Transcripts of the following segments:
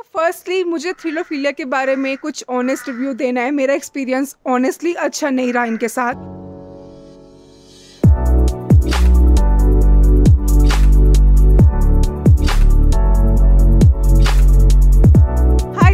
Firstly मुझे थ्रिलोफिलिया के बारे में कुछ ऑनेस्ट रिव्यू देना है। मेरा एक्सपीरियंस ऑनेस्टली अच्छा नहीं रहा इनके साथ।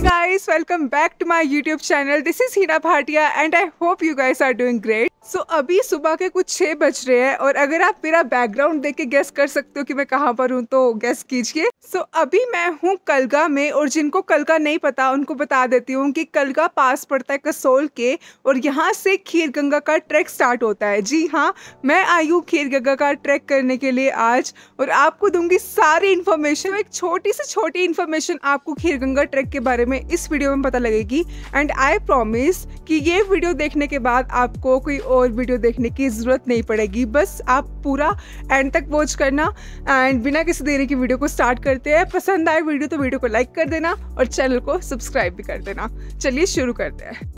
Guys, welcome back to my YouTube channel. This is Hina Bhatia and I hope you guys are doing great. So अभी सुबह के कुछ 6 बज रहे हैं और अगर आप मेरा बैकग्राउंड देख के गेस कर सकते हो कि मैं कहाँ पर हूँ तो गेस कीजिए। So अभी मैं हूँ कलगा में, और जिनको कलगा नहीं पता उनको बता देती हूँ कि कलगा पास पड़ता है कसोल के, और यहाँ से खीरगंगा का ट्रैक स्टार्ट होता है। जी हाँ, मैं आई हूँ खीरगंगा का ट्रैक करने के लिए आज, और आपको दूंगी सारी इन्फॉर्मेशन। एक छोटी से छोटी इन्फॉर्मेशन आपको खीरगंगा ट्रैक के बारे में इस वीडियो में पता लगेगी। एंड आई प्रॉमिस कि ये वीडियो देखने के बाद आपको कोई और वीडियो देखने की ज़रूरत नहीं पड़ेगी। बस आप पूरा एंड तक वॉच करना। एंड बिना किसी देरी की वीडियो को स्टार्ट करते हैं। पसंद आए वीडियो तो वीडियो को लाइक कर देना और चैनल को सब्सक्राइब भी कर देना। चलिए शुरू करते हैं।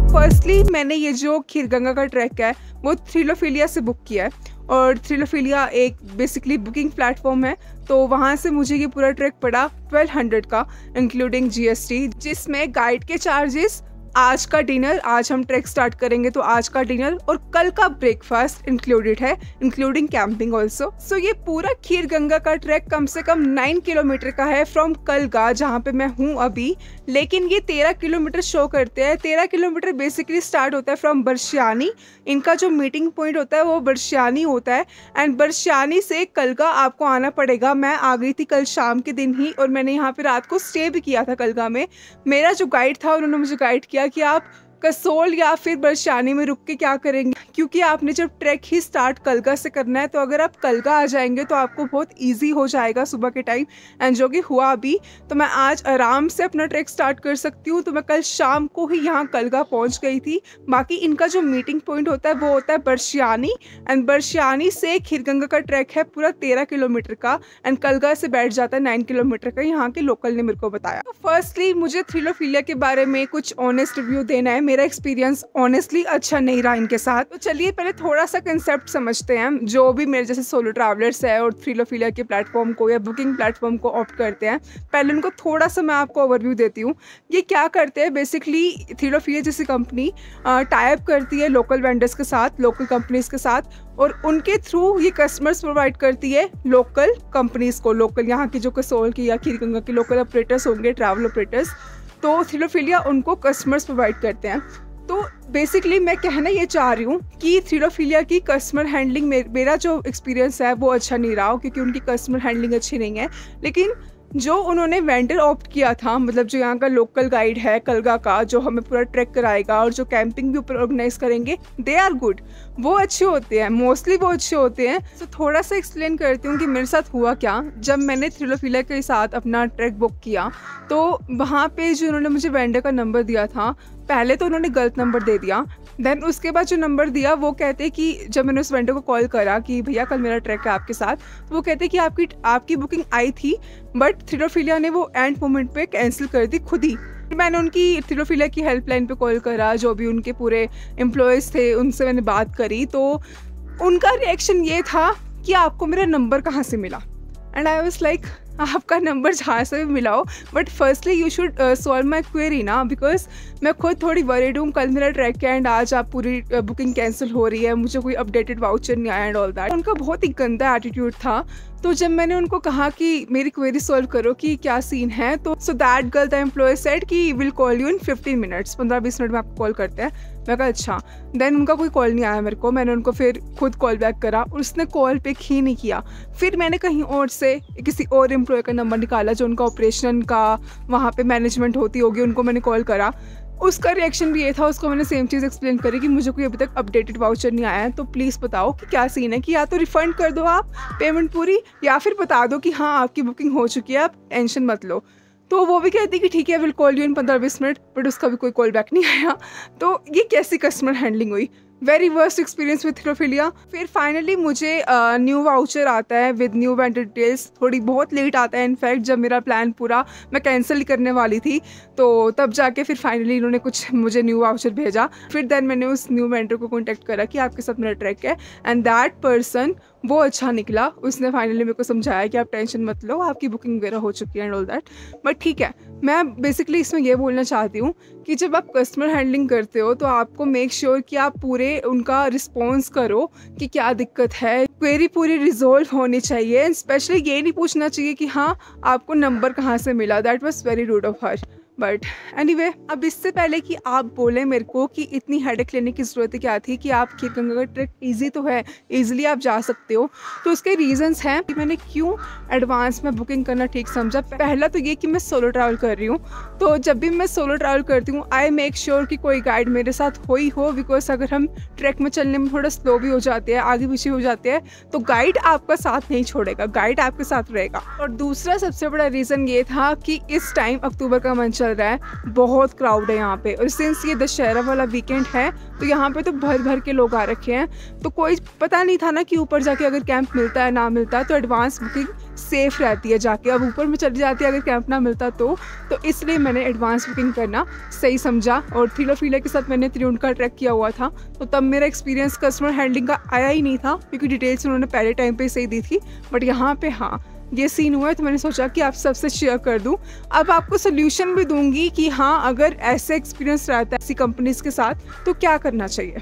फर्स्टली मैंने ये जो खीरगंगा का ट्रैक है वो थ्रिलोफिलिया से बुक किया है, और थ्रिलोफिलिया एक बेसिकली बुकिंग प्लेटफॉर्म है। तो वहाँ से मुझे ये पूरा ट्रैक पड़ा 1200 का इंक्लूडिंग GST, जिसमें गाइड के चार्जेस, आज का डिनर, आज हम ट्रैक स्टार्ट करेंगे तो आज का डिनर और कल का ब्रेकफास्ट इंक्लूडेड है, इंक्लूडिंग कैंपिंग ऑल्सो। सो ये पूरा खीरगंगा का ट्रैक कम से कम 9 किलोमीटर का है फ्रॉम कलगा, जहाँ पे मैं हूँ अभी। लेकिन ये 13 किलोमीटर शो करते हैं। 13 किलोमीटर बेसिकली स्टार्ट होता है फ्रॉम बरशियानी। इनका जो मीटिंग पॉइंट होता है वो बरशियानी होता है, एंड बरशियानी से कलगा आपको आना पड़ेगा। मैं आ गई थी कल शाम के दिन ही, और मैंने यहाँ पे रात को स्टे भी किया था कलगा में। मेरा जो गाइड था उन्होंने मुझे गाइड किया कि आप कसोल या फिर बरशियानी में रुक के क्या करेंगे, क्योंकि आपने जब ट्रैक ही स्टार्ट कलगा से करना है तो अगर आप कलगा आ जाएंगे तो आपको बहुत इजी हो जाएगा सुबह के टाइम, एंड जो कि हुआ अभी। तो मैं आज आराम से अपना ट्रैक स्टार्ट कर सकती हूँ। तो मैं कल शाम को ही यहाँ कलगा पहुँच गई थी। बाकी इनका जो मीटिंग पॉइंट होता है वो होता है बरशियानी, एंड बरशियानी से खीरगंगा का ट्रैक है पूरा 13 किलोमीटर का, एंड कलगा से बैठ जाता है 9 किलोमीटर का, यहाँ के लोकल ने मेरे को बताया। फर्स्टली मुझे थ्रिलोफिलिया के बारे में कुछ ऑनेस्ट रिव्यू देना है। मेरा एक्सपीरियंस ऑनेस्टली अच्छा नहीं रहा इनके साथ। तो चलिए पहले थोड़ा सा कंसेप्ट समझते हैं। जो भी मेरे जैसे सोलो ट्रैवलर्स है और थ्रिलोफिलिया के प्लेटफॉर्म को या बुकिंग प्लेटफॉर्म को ऑप्ट करते हैं, पहले उनको थोड़ा सा मैं आपको ओवरव्यू देती हूँ। ये क्या करते हैं, बेसिकली थ्रिलोफिलिया जैसी कंपनी टाई अप करती है लोकल वेंडर्स के साथ, लोकल कंपनीज के साथ, और उनके थ्रू ये कस्टमर्स प्रोवाइड करती है लोकल कंपनीज को। लोकल यहाँ की जो कसोल की या खीरगंगा के लोकल ऑपरेटर्स होंगे, ट्रैवल ऑपरेटर्स, तो थ्रिलोफिलिया उनको कस्टमर्स प्रोवाइड करते हैं। तो बेसिकली मैं कहना ये चाह रही हूँ कि थ्रिलोफिलिया की कस्टमर हैंडलिंग मेरा जो एक्सपीरियंस है वो अच्छा नहीं रहा, क्योंकि उनकी कस्टमर हैंडलिंग अच्छी नहीं है। लेकिन जो उन्होंने वेंडर ऑप्ट किया था, मतलब जो यहाँ का लोकल गाइड है कलगा का, जो हमें पूरा ट्रैक कराएगा और जो कैंपिंग भी ऊपर ऑर्गेनाइज करेंगे, दे आर गुड। वो अच्छे होते हैं, मोस्टली वो अच्छे होते हैं। तो थोड़ा सा एक्सप्लेन करती हूँ कि मेरे साथ हुआ क्या। जब मैंने थ्रिलोफिलिया के साथ अपना ट्रैक बुक किया तो वहाँ पे जो उन्होंने मुझे वेंडर का नंबर दिया था, पहले तो उन्होंने गलत नंबर दे दिया। देन उसके बाद जो नंबर दिया वो कहते कि जब मैंने उस वेंडर को कॉल करा कि भैया कल मेरा ट्रैक है आपके साथ, तो वो कहते कि आपकी बुकिंग आई थी, बट थ्रिलोफिलिया ने वो एंड मोमेंट पे कैंसिल कर दी खुद ही। मैंने उनकी थ्रिलोफिलिया की हेल्पलाइन पे कॉल करा, जो भी उनके पूरे एम्प्लॉयज़ थे उनसे मैंने बात करी, तो उनका रिएक्शन ये था कि आपको मेरा नंबर कहाँ से मिला। एंड आई वाज लाइक, आपका नंबर जहाँ से भी मिला हो, but firstly you should solve my query ना, बिकॉज मैं खुद थोड़ी वरीड हूँ। कल मेरा ट्रैक है एंड आज आप पूरी बुकिंग कैंसिल हो रही है, मुझे कोई अपडेटेड वाउचर नहीं आया एंड ऑल दैट। उनका बहुत ही गंदा एटीट्यूड था। तो जब मैंने उनको कहा कि मेरी क्वेरी सॉल्व करो कि क्या सीन है, तो so that girl the employ said कि will call you in 15 minutes, 15-20 minute में आपको कॉल करते हैं। मैं कहा अच्छा। देन उनका कोई कॉल नहीं आया मेरे को। मैंने उनको फिर खुद कॉल बैक करा और उसने कॉल पिक ही नहीं किया। फिर मैंने कहीं और से किसी और एम्प्लॉय का नंबर निकाला जो उनका ऑपरेशन का वहाँ पे मैनेजमेंट होती होगी, उनको मैंने कॉल करा। उसका रिएक्शन भी ये था, उसको मैंने सेम चीज़ एक्सप्लेन करी कि मुझे कोई अभी तक अपडेटेड वाउचर नहीं आया है, तो प्लीज़ बताओ कि क्या सीन है, कि या तो रिफ़ंड कर दो आप पेमेंट पूरी, या फिर बता दो कि हाँ आपकी बुकिंग हो चुकी है, आप टेंशन मत लो। तो वो भी कहती कि ठीक है will call you in 15-20 minute, but उसका भी कोई कॉल बैक नहीं आया। तो ये कैसी कस्टमर हैंडलिंग हुई। Very worst experience with Thrillophilia. फिर फाइनली मुझे न्यू वाउचर आता है विद न्यू वेंडर डिटेल्स, थोड़ी बहुत लेट आता है इनफैक्ट, जब मेरा प्लान पूरा मैं कैंसिल करने वाली थी, तो तब जाके फिर फाइनली इन्होंने कुछ मुझे न्यू वाउचर भेजा। फिर देन मैंने उस न्यू वेंडर को कॉन्टैक्ट करा कि आपके साथ मेरा ट्रैक है, एंड दैट पर्सन वो अच्छा निकला। उसने फाइनली मेरे को समझाया कि आप टेंशन मत लो, आपकी बुकिंग वगैरह हो चुकी है एंड ऑल दैट। बट ठीक है, मैं बेसिकली इसमें ये बोलना चाहती हूँ कि जब आप कस्टमर हैंडलिंग करते हो तो आपको मेक श्योर कि आप पूरे उनका रिस्पॉन्स करो कि क्या दिक्कत है, क्वेरी पूरी रिजॉल्व होनी चाहिए। स्पेशली ये नहीं पूछना चाहिए कि हाँ आपको नंबर कहाँ से मिला, that was very root of her. But anyway, अब इससे पहले कि आप बोलें मेरे को कि इतनी हेडेक लेने की ज़रूरत क्या थी, कि आप खीरगंगा का ट्रैक ईजी तो है, ईजिली आप जा सकते हो, तो उसके रीजंस हैं कि मैंने क्यों एडवांस में बुकिंग करना ठीक समझा। पहला तो ये कि मैं सोलो ट्रैवल कर रही हूँ, तो जब भी मैं सोलो ट्रैवल करती हूँ आई मेक श्योर कि कोई गाइड मेरे साथ हो, बिकॉज अगर हम ट्रैक में चलने में थोड़ा स्लो भी हो जाते हैं, आगे पीछे हो जाते हैं, तो गाइड आपका साथ नहीं छोड़ेगा, गाइड आपके साथ रहेगा। और दूसरा सबसे बड़ा रीज़न ये था कि इस टाइम अक्टूबर का मंथ चल रहा है, बहुत क्राउड है यहाँ पे, और सिंस ये दशहरा वाला वीकेंड है तो यहाँ पे तो भर भर के लोग आ रखे हैं, तो कोई पता नहीं था ना कि ऊपर जाके अगर कैंप मिलता है ना मिलता है, तो एडवांस बुकिंग सेफ़ रहती है जाके। अब ऊपर में चली जाती है अगर कैंप ना मिलता तो इसलिए मैंने एडवांस बुकिंग करना सही समझा। और थ्रिलोफिलिया के साथ मैंने त्रिउंड का ट्रैक किया हुआ था, तो तब मेरा एक्सपीरियंस कस्टमर हैंडलिंग का आया ही नहीं था, क्योंकि डिटेल्स उन्होंने पहले टाइम पे सही दी थी। बट यहाँ पे हाँ ये सीन हुआ है, तो मैंने सोचा कि आप सबसे शेयर कर दूं। अब आपको सोल्यूशन भी दूंगी कि हाँ अगर ऐसे एक्सपीरियंस रहता है ऐसी कंपनीज के साथ तो क्या करना चाहिए।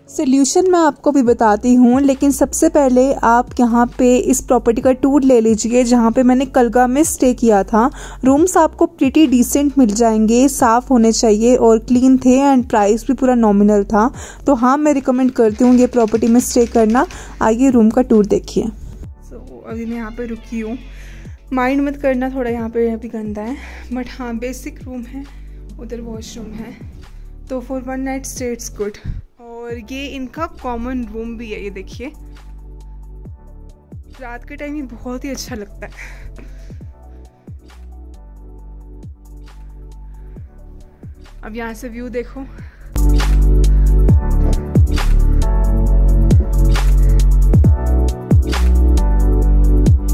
सोल्यूशन मैं आपको भी बताती हूँ, लेकिन सबसे पहले आप यहाँ पे इस प्रॉपर्टी का टूर ले लीजिए जहाँ पे मैंने कलगा में स्टे किया था। रूम्स आपको प्रीटी डिसेंट मिल जाएंगे, साफ़ होने चाहिए और क्लीन थे, एंड प्राइस भी पूरा नॉमिनल था। तो हाँ मैं रिकमेंड करती हूँ ये प्रॉपर्टी में स्टे करना। आइए रूम का टूर देखिए। अभी मैं यहाँ पे रुकी हूँ, माइंड मत करना, थोड़ा यहाँ पे अभी गंदा है, बट हाँ बेसिक रूम है, उधर वॉशरूम है, तो for one night stay it's good. और ये इनका कॉमन रूम भी है, ये देखिए रात के टाइम ये बहुत ही अच्छा लगता है। अब यहाँ से व्यू देखो,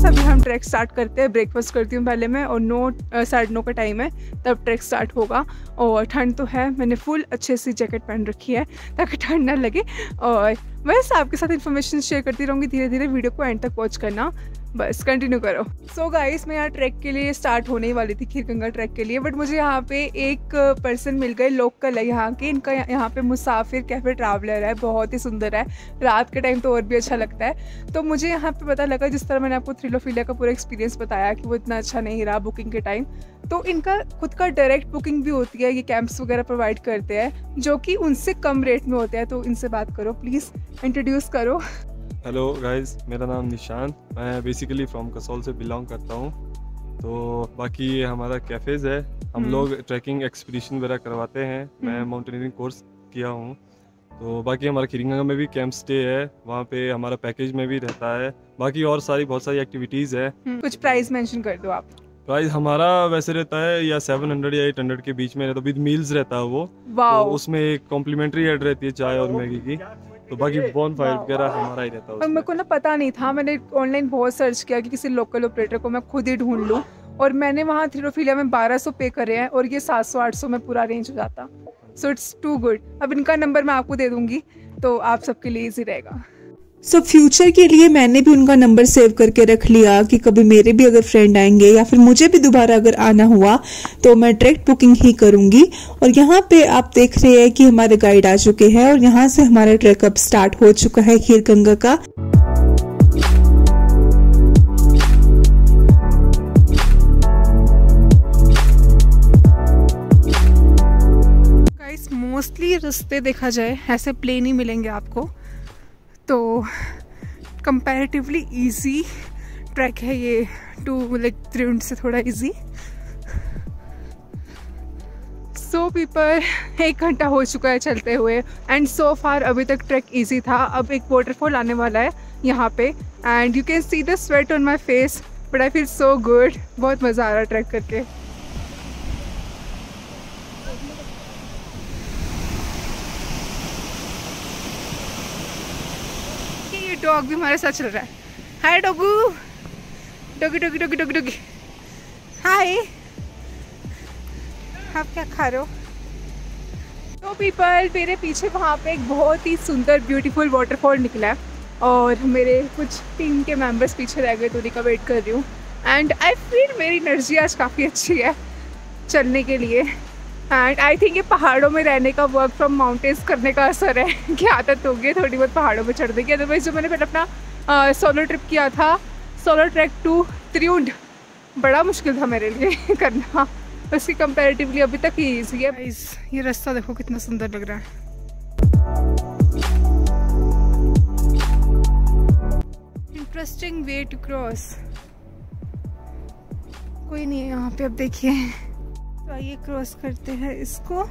अभी हम ट्रैक स्टार्ट करते हैं। ब्रेकफास्ट करती हूँ पहले मैं, और 9-9:30 का टाइम है तब ट्रैक स्टार्ट होगा। और ठंड तो है, मैंने फुल अच्छे से जैकेट पहन रखी है ताकि ठंड ना लगे। और बस आपके साथ इन्फॉर्मेशन शेयर करती रहूँगी, धीरे धीरे वीडियो को एंड तक वॉच करना, बस कंटिन्यू करो। सो गाइस, मैं यहाँ ट्रैक के लिए स्टार्ट होने ही वाली थी, खीरगंगा ट्रैक के लिए, बट मुझे यहाँ पे एक पर्सन मिल गए, लोकल है यहाँ के, इनका यहाँ पे मुसाफिर कैफ़े ट्रैवलर है, बहुत ही सुंदर है, रात के टाइम तो और भी अच्छा लगता है। तो मुझे यहाँ पे पता लगा, जिस तरह मैंने आपको थ्रिलोफिलिया का पूरा एक्सपीरियंस बताया कि वो इतना अच्छा नहीं रहा बुकिंग के टाइम, तो इनका खुद का डायरेक्ट बुकिंग भी होती है, ये कैंप्स वगैरह प्रोवाइड करते हैं जो कि उनसे कम रेट में होते हैं। तो इनसे बात करो, प्लीज़ इंट्रोड्यूस करो। हेलो गाइस, मेरा नाम निशान, मैं बेसिकली फ्रॉम कसौल से बिलोंग करता हूँ। तो बाकी ये हमारा कैफ़ेज़ है, हम लोग ट्रैकिंग एक्सपीडिशन वगैरह करवाते हैं, मैं माउंटेनियरिंग कोर्स किया हूँ। तो बाकी हमारा खीरगंगा में भी कैंप स्टे है, वहाँ पे हमारा पैकेज में भी रहता है, बाकी और बहुत सारी एक्टिविटीज़ है। कुछ प्राइस मेंशन कर दो आप। प्राइस हमारा वैसे रहता है या 700 या 800 के बीच में रहता है, विद मील्स रहता है वो। तो उसमें एक कॉम्प्लीमेंट्री ऐड रहती है चाय और मैगी की, तो बाकी बॉन फायर वगैरह हमारा ही रहता है। और मेरे को ना पता नहीं था, मैंने ऑनलाइन बहुत सर्च किया कि किसी लोकल ऑपरेटर को मैं खुद ही ढूंढ लूँ, और मैंने वहाँ थ्रिलोफिलिया में 1200 पे करे हैं, और ये 700-800 में पूरा रेंज हो जाता। So it's too good. अब इनका नंबर मैं आपको दे दूँगी, तो आप सबके लिए ईजी रहेगा। सो फ्यूचर के लिए मैंने भी उनका नंबर सेव करके रख लिया कि कभी मेरे भी अगर फ्रेंड आएंगे या फिर मुझे भी दोबारा अगर आना हुआ तो मैं डायरेक्ट बुकिंग ही करूंगी। और यहाँ पे आप देख रहे हैं कि हमारे गाइड आ चुके हैं, और यहाँ से हमारा ट्रैक अब स्टार्ट हो चुका है खीरगंगा का। गाइस, मोस्टली रास्ते देखा जाए ऐसे प्लेन ही मिलेंगे आपको, तो कंपैरेटिवली इजी ट्रैक है ये, त्रिउंड से थोड़ा इजी। सो पीपल, 1 घंटा हो चुका है चलते हुए, एंड सो फार अभी तक ट्रैक इजी था। अब एक वाटरफॉल आने वाला है यहाँ पे, and you can see the sweat on my face, but I feel so good, बहुत मज़ा आ रहा है ट्रैक करके। डॉग भी हमारे साथ चल रहा है। हाय डॉगू, doggy doggy doggy doggy doggy, hi. आप क्या खा रहे हो? तो पीपल, मेरे पीछे वहाँ पे एक बहुत ही सुंदर ब्यूटीफुल वाटरफॉल निकला है और मेरे कुछ टीम के मेंबर्स पीछे रह गए तो उन्हीं का वेट कर रही हूँ। एंड आई फील मेरी एनर्जी आज काफ़ी अच्छी है चलने के लिए। एंड आई थिंक ये पहाड़ों में रहने का, वर्क फ्रॉम माउंटेन्स करने का असर है कि आदत हो गई थोड़ी बहुत पहाड़ों में चढ़ने की। अदरवाइज जो मैंने पहले अपना सोलो ट्रिप किया था, सोलो ट्रैक टू त्रिउंड, बड़ा मुश्किल था मेरे लिए करना। उसकी कंपैरेटिवली अभी तक ये ईजी है। ये रास्ता देखो कितना सुंदर लग रहा है। Interesting way to cross. कोई नहीं है यहाँ पे, अब देखिए। तो आइए क्रॉस करते हैं इसको।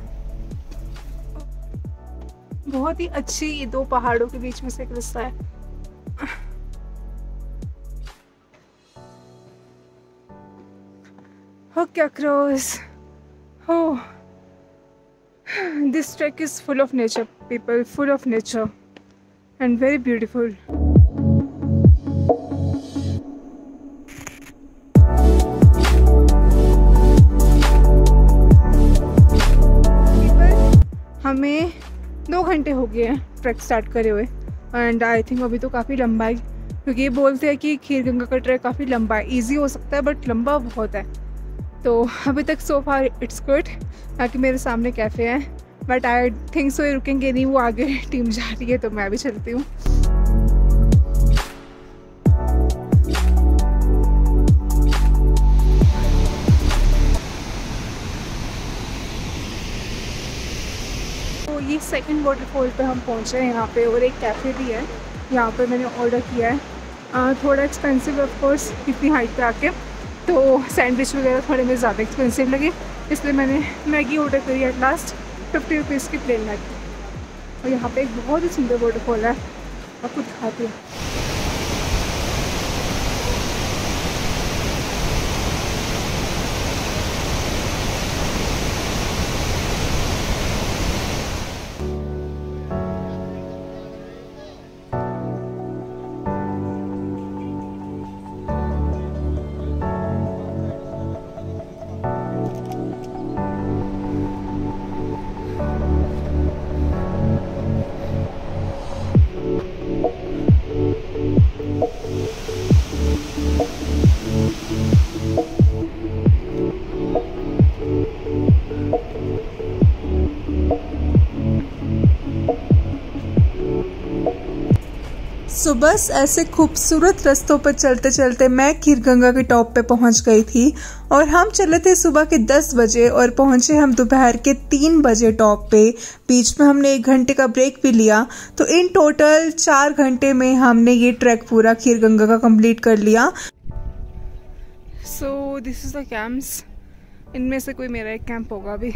बहुत ही अच्छी ये दो पहाड़ों के बीच में से एक रास्ता है। Okay, across. Oh, this trek is full of nature, people, full of nature and very beautiful. People, हमें 2 घंटे हो गए हैं ट्रैक स्टार्ट करे हुए एंड आई थिंक अभी तो काफ़ी लंबा है, क्योंकि ये बोलते हैं कि खीरगंगा का ट्रैक काफ़ी लंबा है। ईजी हो सकता है बट लंबा बहुत है। तो अभी तक सो फार इट्स गुड। बाकी मेरे सामने कैफ़े है बट आई थिंक सो ये रुकेंगे नहीं, वो आगे टीम जा रही है तो मैं भी चलती हूँ। तो ये सेकंड वाटरफॉल पे हम पहुँचे हैं यहाँ पे, और एक कैफ़े भी है यहाँ पे मैंने ऑर्डर किया है। थोड़ा एक्सपेंसिव ऑफ कोर्स इतनी हाइट पे आके, तो सैंडविच वगैरह थोड़े में ज़्यादा एक्सपेंसिव लगे, इसलिए मैंने मैगी ऑर्डर करी एट लास्ट 50 रुपीज़ की प्लेन मैगी। और यहाँ पे एक बहुत ही सुंदर वाटरफॉल है, आपको दिखाती हूँ। सो बस ऐसे खूबसूरत रास्तों पर चलते चलते मैं खीरगंगा के टॉप पे पहुंच गई थी और हम चले थे सुबह के 10 बजे और पहुंचे हम दोपहर के 3 बजे टॉप पे। बीच में हमने 1 घंटे का ब्रेक भी लिया, तो इन टोटल 4 घंटे में हमने ये ट्रैक पूरा खीरगंगा का कंप्लीट कर लिया। So this is the camps, इनमें से कोई मेरा एक कैंप होगा अभी।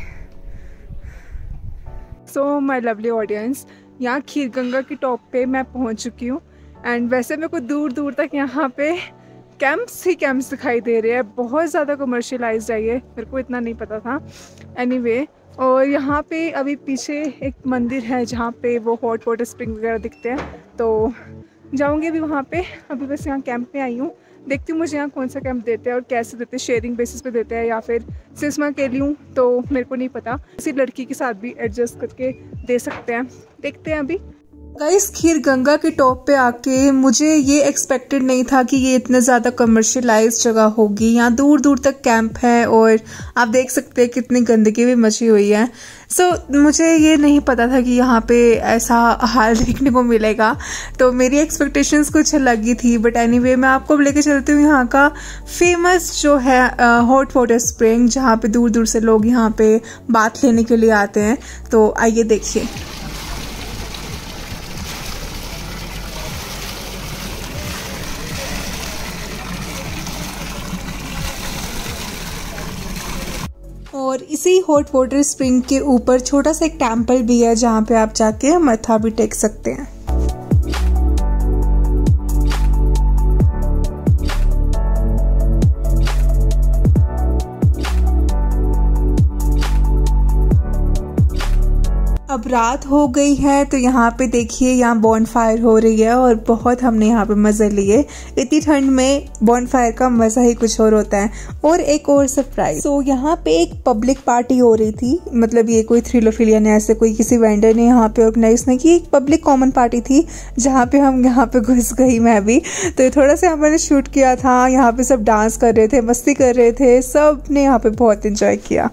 सो माय लवली ऑडियंस, यहाँ खीरगंगा की टॉप पे मैं पहुँच चुकी हूँ एंड वैसे मेरे को दूर दूर तक यहाँ पे कैंप्स ही कैंप्स दिखाई दे रहे हैं। बहुत ज़्यादा कमर्शियलाइज्ड है ये, मेरे को इतना नहीं पता था। एनीवे, और यहाँ पे अभी पीछे एक मंदिर है जहाँ पे वो हॉट वाटर स्प्रिंग वगैरह दिखते हैं, तो जाऊँगी अभी वहाँ पे। अभी बस यहाँ कैंप में आई हूँ, देखती हूँ मुझे यहाँ कौन सा कैंप देते हैं और कैसे देते हैं, शेयरिंग बेसिस पे देते हैं या फिर सिर्फ मैं अकेली हूँ तो मेरे को नहीं पता, किसी लड़की के साथ भी एडजस्ट करके दे सकते हैं। देखते हैं अभी। गाइस, खीरगंगा के टॉप पे आके मुझे ये एक्सपेक्टेड नहीं था कि ये इतने ज़्यादा कमर्शियलाइज्ड जगह होगी। यहाँ दूर दूर तक कैंप है और आप देख सकते हैं कितनी गंदगी भी मची हुई है। सो मुझे ये नहीं पता था कि यहाँ पे ऐसा हाल देखने को मिलेगा, तो मेरी एक्सपेक्टेशंस कुछ अलग ही थी। बट एनीवे, मैं आपको लेके चलती हूँ यहाँ का फेमस जो है हॉट वाटर स्प्रिंग, जहाँ पे दूर दूर से लोग यहाँ पे बात लेने के लिए आते हैं। तो आइए देखिए। और इसी हॉट वाटर स्प्रिंग के ऊपर छोटा सा एक टेम्पल भी है जहाँ पे आप जाके मत्था भी टेक सकते हैं। अब रात हो गई है तो यहाँ पे देखिए यहाँ बॉनफायर हो रही है और बहुत हमने यहाँ पे मज़े लिए। इतनी ठंड में बॉनफायर का मज़ा ही कुछ और होता है। और एक और सरप्राइज, तो यहाँ पे एक पब्लिक पार्टी हो रही थी, मतलब ये कोई थ्रिलोफिलिया ने ऐसे कोई किसी वेंडर ने यहाँ पे ऑर्गेनाइज नहीं की, एक पब्लिक कॉमन पार्टी थी जहाँ पे हम यहाँ पे घुस गई मैं भी। तो थोड़ा सा हमने शूट किया था, यहाँ पे सब डांस कर रहे थे, मस्ती कर रहे थे, सब ने यहाँ पे बहुत इंजॉय किया।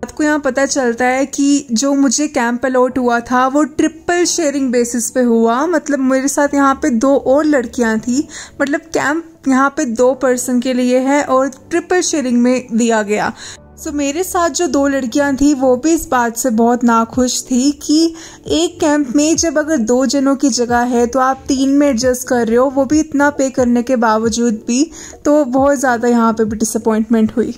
आपको यहाँ पता चलता है कि जो मुझे कैंप अलॉट हुआ था वो ट्रिपल शेयरिंग बेसिस पे हुआ, मतलब मेरे साथ यहाँ पे 2 और लड़कियाँ थी, मतलब कैंप यहाँ पे 2 पर्सन के लिए है और ट्रिपल शेयरिंग में दिया गया। सो मेरे साथ जो 2 लड़कियां थी वो भी इस बात से बहुत नाखुश थी कि एक कैंप में जब अगर 2 जनों की जगह है तो आप 3 में एडजस्ट कर रहे हो, वो भी इतना पे करने के बावजूद भी, तो बहुत ज़्यादा यहाँ पे भी डिसअपॉइंटमेंट हुई।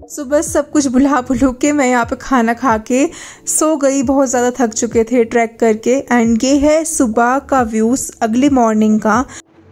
सो बस सब कुछ भुला भुलू के मैं यहाँ पे खाना खा के सो गई, बहुत ज़्यादा थक चुके थे ट्रैक करके। एंड ये है सुबह का व्यूज़ अगली मॉर्निंग का।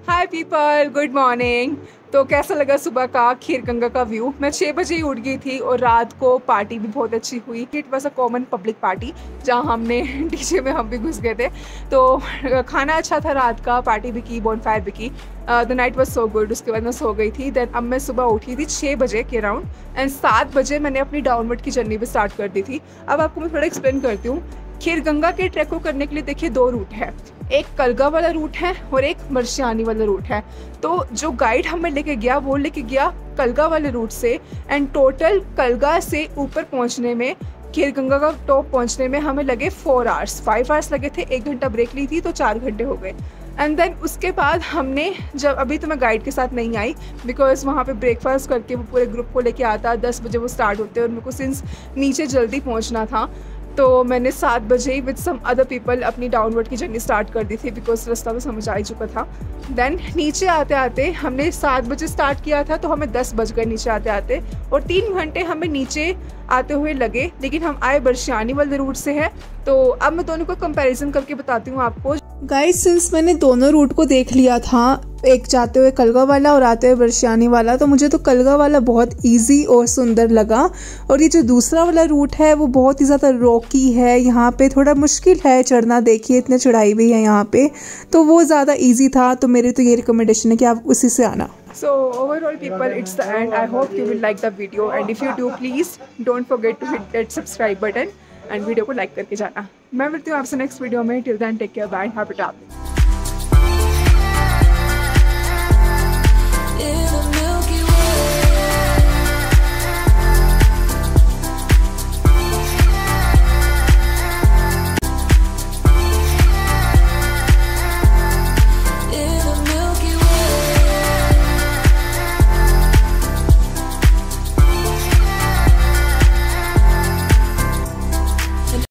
हाय पीपल, गुड मॉर्निंग। तो कैसा लगा सुबह का खीरगंगा का व्यू? मैं 6 बजे ही उठ गई थी और रात को पार्टी भी बहुत अच्छी हुई। It was a common public party जहाँ हमने डीजे में हम भी घुस गए थे। तो खाना अच्छा था रात का, पार्टी भी की, बॉनफायर भी की। The night was so good. उसके बाद मैं सो गई थी। देन अब मैं सुबह उठी थी 6 बजे के अराउंड एंड 7 बजे मैंने अपनी डाउनवर्ड की जर्नी भी स्टार्ट कर दी थी। अब आपको मैं थोड़ा एक्सप्लेन करती हूँ। खीरगंगा के ट्रैक को करने के लिए देखिए 2 रूट है, एक कलगा वाला रूट है और एक मर्शियानी वाला रूट है। तो जो गाइड हमें लेके गया वो लेके गया कलगा वाले रूट से एंड टोटल कलगा से ऊपर पहुंचने में, खीरगंगा का टॉप पहुंचने में हमें लगे 4 आवर्स, 5 आवर्स लगे थे। 1 घंटा ब्रेक ली थी तो 4 घंटे हो गए। एंड देन उसके बाद हमने जब, अभी तो मैं गाइड के साथ नहीं आई बिकॉज वहाँ पे ब्रेकफास्ट करके वो पूरे ग्रुप को लेके आता, 10 बजे वो स्टार्ट होते हैं और मेरे को सिंस नीचे जल्दी पहुँचना था तो मैंने 7 बजे ही विद सम अदर पीपल अपनी डाउनवर्ड की जर्नी स्टार्ट कर दी थी बिकॉज रास्ता तो समझ आ ही चुका था। देन नीचे आते आते हमने 7 बजे स्टार्ट किया था तो हमें 10 बज गए नीचे आते आते और 3 घंटे हमें नीचे आते हुए लगे। लेकिन हम आए बर्शियानी वाले रूट से है। तो अब मैं दोनों को कंपैरिजन करके बताती हूँ आपको। गाइस सिंस मैंने दोनों रूट को देख लिया था, एक जाते हुए कलगा वाला और आते हुए बर्शियानी वाला, तो मुझे तो कलगा वाला बहुत इजी और सुंदर लगा। और ये जो दूसरा वाला रूट है वो बहुत ही ज़्यादा रॉकी है, यहाँ पे थोड़ा मुश्किल है चढ़ना, देखिए इतने चढ़ाई भी है यहाँ पे, तो वो ज़्यादा इजी था। तो मेरी तो ये रिकमेंडेशन है कि आप उसी से आना। So overall people, it's the end. I hope you will like the video and if you do please don't forget to hit that subscribe button and video को लाइक करके जाना। मैं मिलती हूँ आपसे नेक्स्ट वीडियो में। Till then take care, bye, happy travelling.